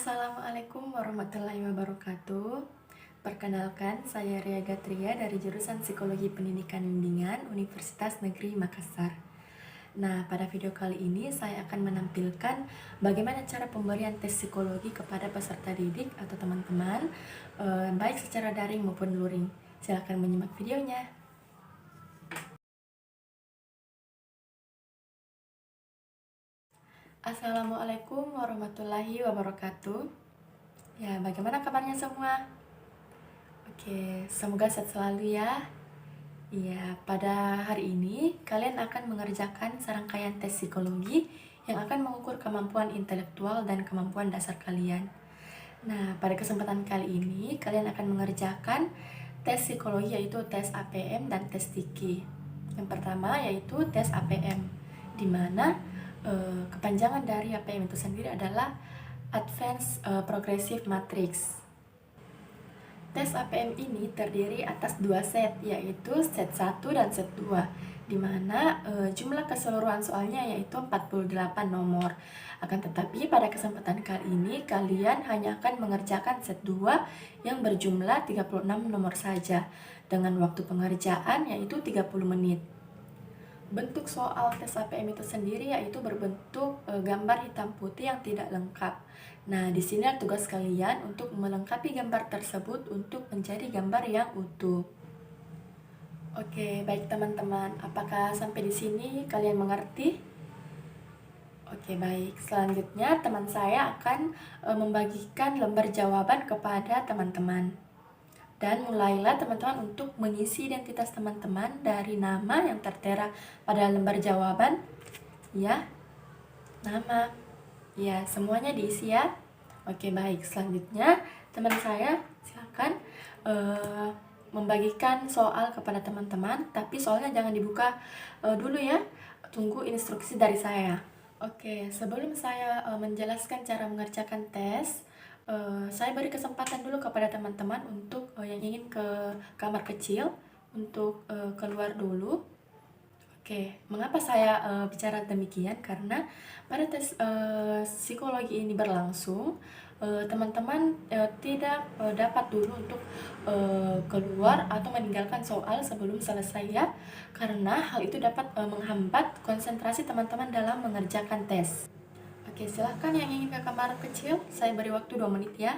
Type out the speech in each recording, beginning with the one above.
Assalamualaikum warahmatullahi wabarakatuh. Perkenalkan, saya Ria Gatria dari jurusan Psikologi Pendidikan Bimbingan Universitas Negeri Makassar. Nah, pada video kali ini saya akan menampilkan bagaimana cara pemberian tes psikologi kepada peserta didik atau teman-teman, baik secara daring maupun luring. Silakan menyimak videonya. Assalamualaikum warahmatullahi wabarakatuh. Ya, bagaimana kabarnya semua? Oke, semoga sehat selalu ya. Iya, pada hari ini kalian akan mengerjakan serangkaian tes psikologi yang akan mengukur kemampuan intelektual dan kemampuan dasar kalian. Nah, pada kesempatan kali ini kalian akan mengerjakan tes psikologi yaitu tes APM dan tes TIKI. Yang pertama yaitu tes APM, di mana kepanjangan dari APM itu sendiri adalah Advanced Progressive Matrix. Tes APM ini terdiri atas dua set, yaitu set 1 dan set 2, di mana jumlah keseluruhan soalnya yaitu 48 nomor. Akan tetapi pada kesempatan kali ini kalian hanya akan mengerjakan set 2 yang berjumlah 36 nomor saja, dengan waktu pengerjaan yaitu 30 menit. Bentuk soal tes APM itu sendiri yaitu berbentuk gambar hitam putih yang tidak lengkap. Nah, di sini tugas kalian untuk melengkapi gambar tersebut untuk menjadi gambar yang utuh. Oke, baik teman-teman, apakah sampai di sini kalian mengerti? Oke, baik. Selanjutnya teman saya akan membagikan lembar jawaban kepada teman-teman. Dan mulailah teman-teman untuk mengisi identitas teman-teman dari nama yang tertera pada lembar jawaban. Ya, nama. Ya, semuanya diisi ya. Oke, baik. Selanjutnya teman saya silakan membagikan soal kepada teman-teman. Tapi soalnya jangan dibuka dulu ya. Tunggu instruksi dari saya. Oke, sebelum saya menjelaskan cara mengerjakan tes, saya beri kesempatan dulu kepada teman-teman untuk yang ingin ke kamar kecil untuk keluar dulu. Oke, mengapa saya bicara demikian? Karena pada tes psikologi ini berlangsung, teman-teman tidak dapat dulu untuk keluar atau meninggalkan soal sebelum selesai ya, karena hal itu dapat menghambat konsentrasi teman-teman dalam mengerjakan tes. Oke, silahkan yang ingin ke kamar kecil, saya beri waktu 2 menit ya.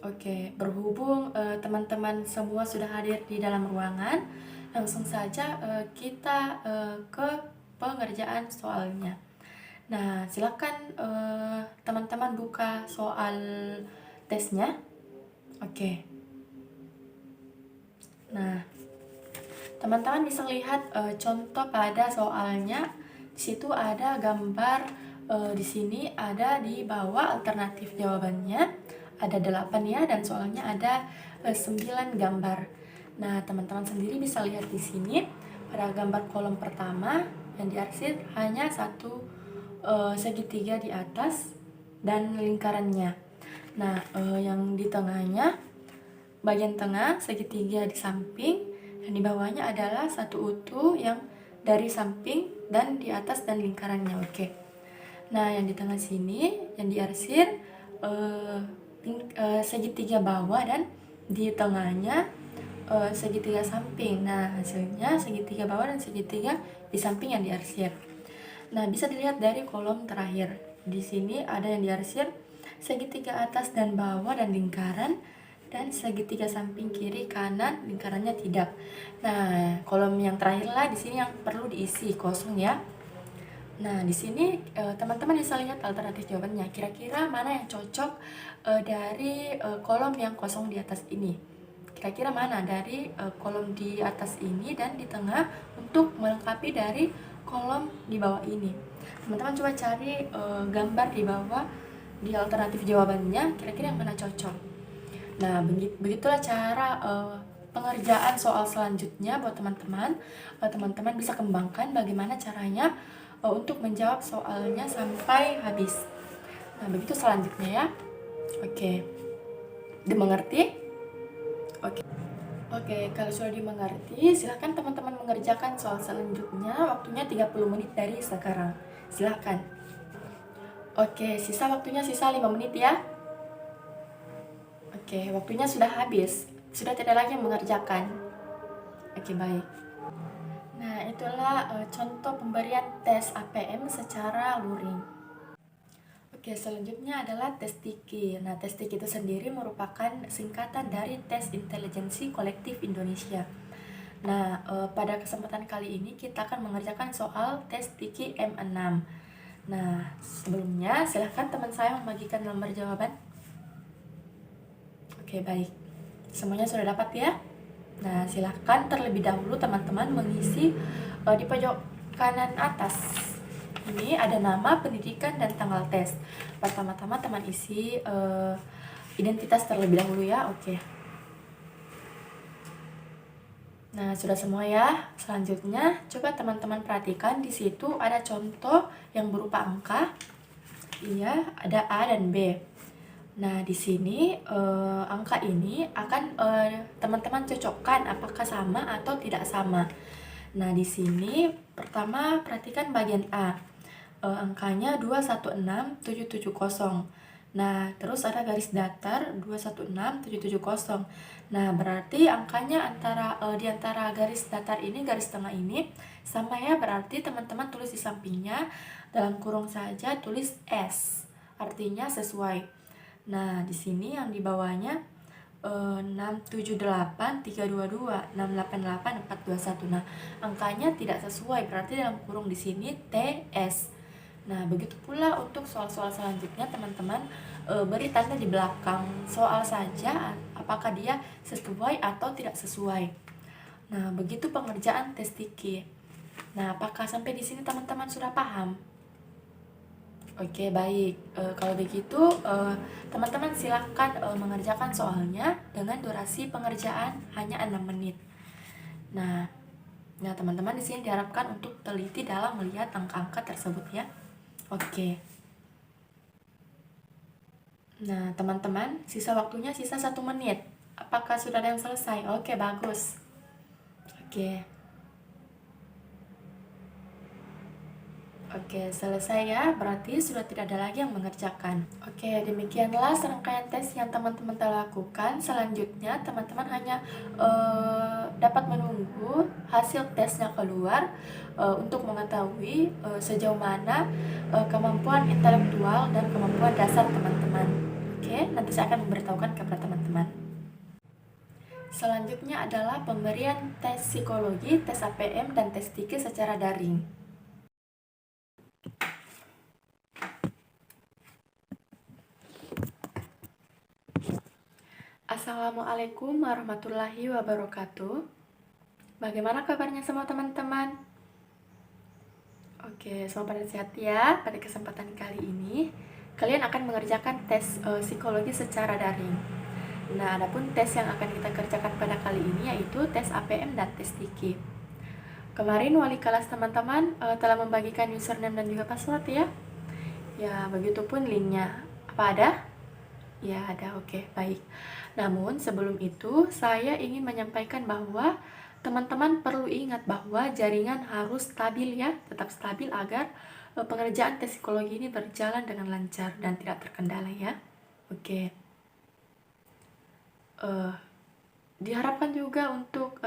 Oke, berhubung teman-teman semua sudah hadir di dalam ruangan, langsung saja kita ke pengerjaan soalnya. Nah, silakan teman-teman buka soal tesnya. Oke. Nah, teman-teman bisa lihat contoh pada soalnya. Di situ ada gambar, di sini ada di bawah alternatif jawabannya ada 8 ya, dan soalnya ada 9 gambar. Nah, teman-teman sendiri bisa lihat di sini pada gambar kolom pertama yang diarsir hanya satu segitiga di atas dan lingkarannya. Nah, yang di tengahnya, bagian tengah segitiga di samping, dan di bawahnya adalah satu utuh yang dari samping dan di atas dan lingkarannya. Oke. Nah, yang di tengah sini yang diarsir segitiga bawah dan di tengahnya segitiga samping. Nah, hasilnya segitiga bawah dan segitiga di samping yang diarsir. Nah, bisa dilihat dari kolom terakhir. Di sini ada yang diarsir segitiga atas dan bawah dan lingkaran, dan segitiga samping kiri kanan lingkarannya tidak. Nah, kolom yang terakhir lah di sini yang perlu diisi kosong ya. Nah, di sini teman-teman bisa lihat alternatif jawabannya. Kira-kira mana yang cocok dari kolom yang kosong di atas ini? Kira-kira mana dari kolom di atas ini dan di tengah untuk melengkapi dari kolom di bawah ini? Teman-teman coba cari gambar di bawah di alternatif jawabannya, kira-kira yang mana cocok. Nah, begitulah cara pengerjaan soal selanjutnya buat teman-teman. Teman-teman bisa kembangkan bagaimana caranya untuk menjawab soalnya sampai habis. Nah, begitu selanjutnya ya. Oke. Dimengerti? Oke. Oke, kalau sudah dimengerti, silahkan teman-teman mengerjakan soal selanjutnya. Waktunya 30 menit dari sekarang. Silahkan. Oke, sisa 5 menit ya. Oke, waktunya sudah habis. Sudah tidak lagi yang mengerjakan. Oke, baik. Nah, itulah contoh pemberian tes APM secara luring. Oke, selanjutnya adalah tes TIKI. Nah, tes TIKI itu sendiri merupakan singkatan dari Tes Intelijensi Kolektif Indonesia. Nah, pada kesempatan kali ini kita akan mengerjakan soal tes TIKI M6. Nah, sebelumnya silahkan teman saya membagikan lembar jawaban. Oke, baik. Semuanya sudah dapat ya? Nah, silahkan terlebih dahulu teman-teman mengisi di pojok kanan atas. Ini ada nama, pendidikan, dan tanggal tes. Pertama-tama teman isi identitas terlebih dahulu ya. Oke. Nah, sudah semua ya. Selanjutnya, coba teman-teman perhatikan di situ ada contoh yang berupa angka. Iya, ada A dan B. Nah, di sini angka ini akan teman-teman cocokkan apakah sama atau tidak sama. Nah, di sini pertama perhatikan bagian A. Angkanya 216770. Nah, terus ada garis datar 216770. Nah, berarti angkanya di antara garis datar ini, garis tengah ini sama ya, berarti teman-teman tulis di sampingnya dalam kurung saja tulis S. Artinya sesuai. Nah, di sini yang di bawahnya 678 322 688 421. Nah, angkanya tidak sesuai, berarti dalam kurung di sini TS. Nah, begitu pula untuk soal-soal selanjutnya teman-teman beri tanda di belakang soal saja apakah dia sesuai atau tidak sesuai. Nah, begitu pengerjaan tes TIKI. Nah, apakah sampai di sini teman-teman sudah paham? Oke, baik. Kalau begitu, teman-teman silahkan mengerjakan soalnya dengan durasi pengerjaan hanya 6 menit. Nah, teman-teman di sini diharapkan untuk teliti dalam melihat angka-angka tersebut ya. Oke. Nah, teman-teman, sisa waktunya sisa 1 menit. Apakah sudah ada yang selesai? Oke, bagus. Oke. Oke, selesai ya. Berarti sudah tidak ada lagi yang mengerjakan. Oke, demikianlah serangkaian tes yang teman-teman telah lakukan. Selanjutnya, teman-teman hanya dapat menunggu hasil tesnya keluar untuk mengetahui sejauh mana kemampuan intelektual dan kemampuan dasar teman-teman. Oke, nanti saya akan memberitahukan kepada teman-teman. Selanjutnya adalah pemberian tes psikologi, tes APM, dan tes TIKI secara daring. Assalamualaikum warahmatullahi wabarakatuh. Bagaimana kabarnya semua teman-teman? Oke, semua pada sehat ya. Pada kesempatan kali ini, kalian akan mengerjakan tes psikologi secara daring. Nah, adapun tes yang akan kita kerjakan pada kali ini yaitu tes APM dan tes TIKI. Kemarin wali kelas teman-teman telah membagikan username dan juga password ya. Ya, begitupun linknya. Apa ada? Ya, ada. Oke, baik. Namun, sebelum itu, saya ingin menyampaikan bahwa teman-teman perlu ingat bahwa jaringan harus stabil ya, tetap stabil agar pengerjaan tes psikologi ini berjalan dengan lancar dan tidak terkendala ya. Oke. Diharapkan juga untuk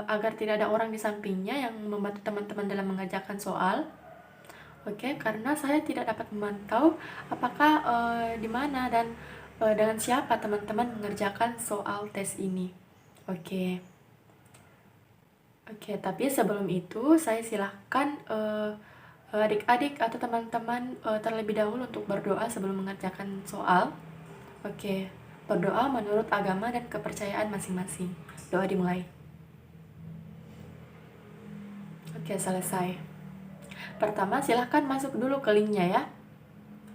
agar tidak ada orang di sampingnya yang membantu teman-teman dalam mengerjakan soal. Oke, karena saya tidak dapat memantau apakah di mana dan dengan siapa teman-teman mengerjakan soal tes ini. Oke. Oke, tapi sebelum itu saya silahkan adik-adik atau teman-teman terlebih dahulu untuk berdoa sebelum mengerjakan soal. Oke, berdoa menurut agama dan kepercayaan masing-masing. Doa dimulai. Oke, selesai. Pertama, silahkan masuk dulu ke linknya ya.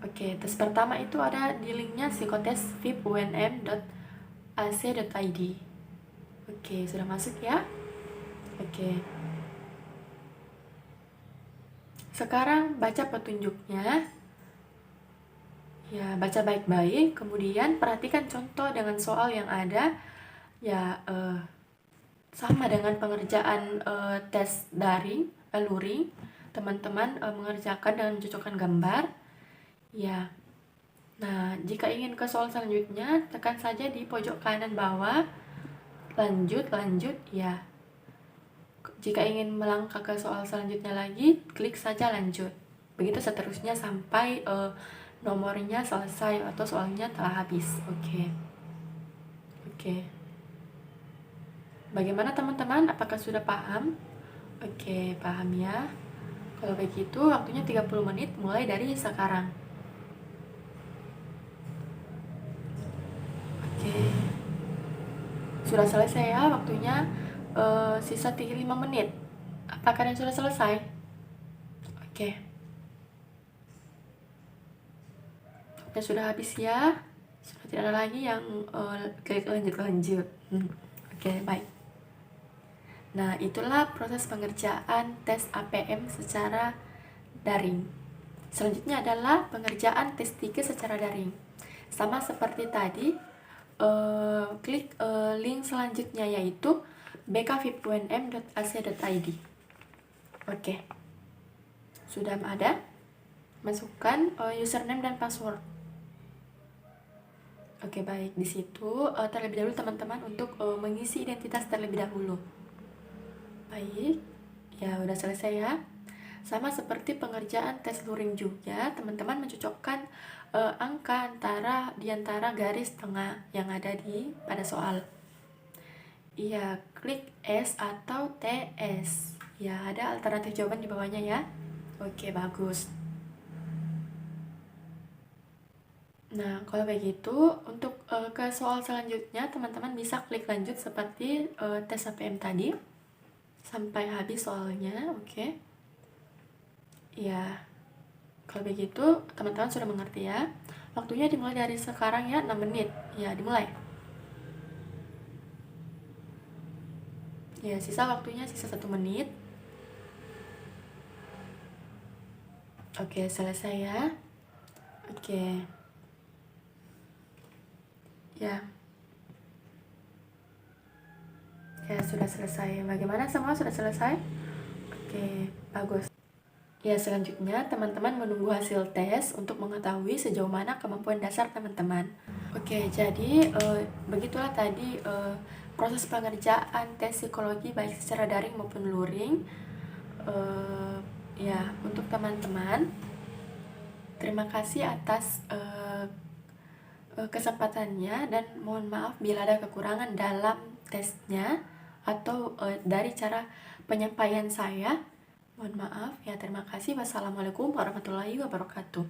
Oke, tes pertama itu ada di linknya psikotesvipunm.ac.id. Oke, sudah masuk ya? Oke. Sekarang baca petunjuknya. Ya, baca baik-baik, kemudian perhatikan contoh dengan soal yang ada. Ya, sama dengan pengerjaan tes daring, luring. Teman-teman mengerjakan dengan mencocokkan gambar. Ya. Nah, jika ingin ke soal selanjutnya, tekan saja di pojok kanan bawah, lanjut, lanjut, ya. Jika ingin melangkah ke soal selanjutnya lagi, klik saja lanjut. Begitu seterusnya sampai nomornya selesai atau soalnya telah habis. Oke. Oke. Bagaimana teman-teman? Apakah sudah paham? Oke, paham ya. Kalau begitu, waktunya 30 menit mulai dari sekarang. Oke. Sudah selesai ya waktunya. Sisa 5 menit. Apakah kalian sudah selesai? Oke. Waktunya sudah habis ya. Sudah tidak ada lagi yang klik lanjut-lanjut. Oke, baik. Nah, itulah proses pengerjaan tes APM secara daring. Selanjutnya adalah pengerjaan tes 3 secara daring. Sama seperti tadi, klik link selanjutnya yaitu bkvipunm.ac.id. Oke. Sudah ada? Masukkan username dan password. Oke, baik. Di situ terlebih dahulu teman-teman untuk mengisi identitas terlebih dahulu. Baik. Ya, udah selesai ya. Sama seperti pengerjaan tes luring juga, teman-teman mencocokkan angka di antara garis tengah yang ada pada soal. Iya, klik S atau TS. Ya, ada alternatif jawaban di bawahnya ya. Oke, bagus. Nah, kalau begitu, untuk ke soal selanjutnya, teman-teman bisa klik lanjut seperti tes APM tadi. Sampai habis soalnya, oke. Ya, kalau begitu, teman-teman sudah mengerti ya. Waktunya dimulai dari sekarang ya, 6 menit. Ya, dimulai. Ya, sisa waktunya sisa 1 menit. Oke, selesai ya. Oke. Ya. Ya, sudah selesai. Bagaimana semua sudah selesai? Oke, bagus. Ya, selanjutnya teman-teman menunggu hasil tes untuk mengetahui sejauh mana kemampuan dasar teman-teman. Oke, jadi begitulah tadi proses pengerjaan tes psikologi baik secara daring maupun luring. Ya, untuk teman-teman, terima kasih atas kesempatannya dan mohon maaf bila ada kekurangan dalam tesnya atau dari cara penyampaian saya. Mohon maaf ya, terima kasih. Wassalamualaikum warahmatullahi wabarakatuh.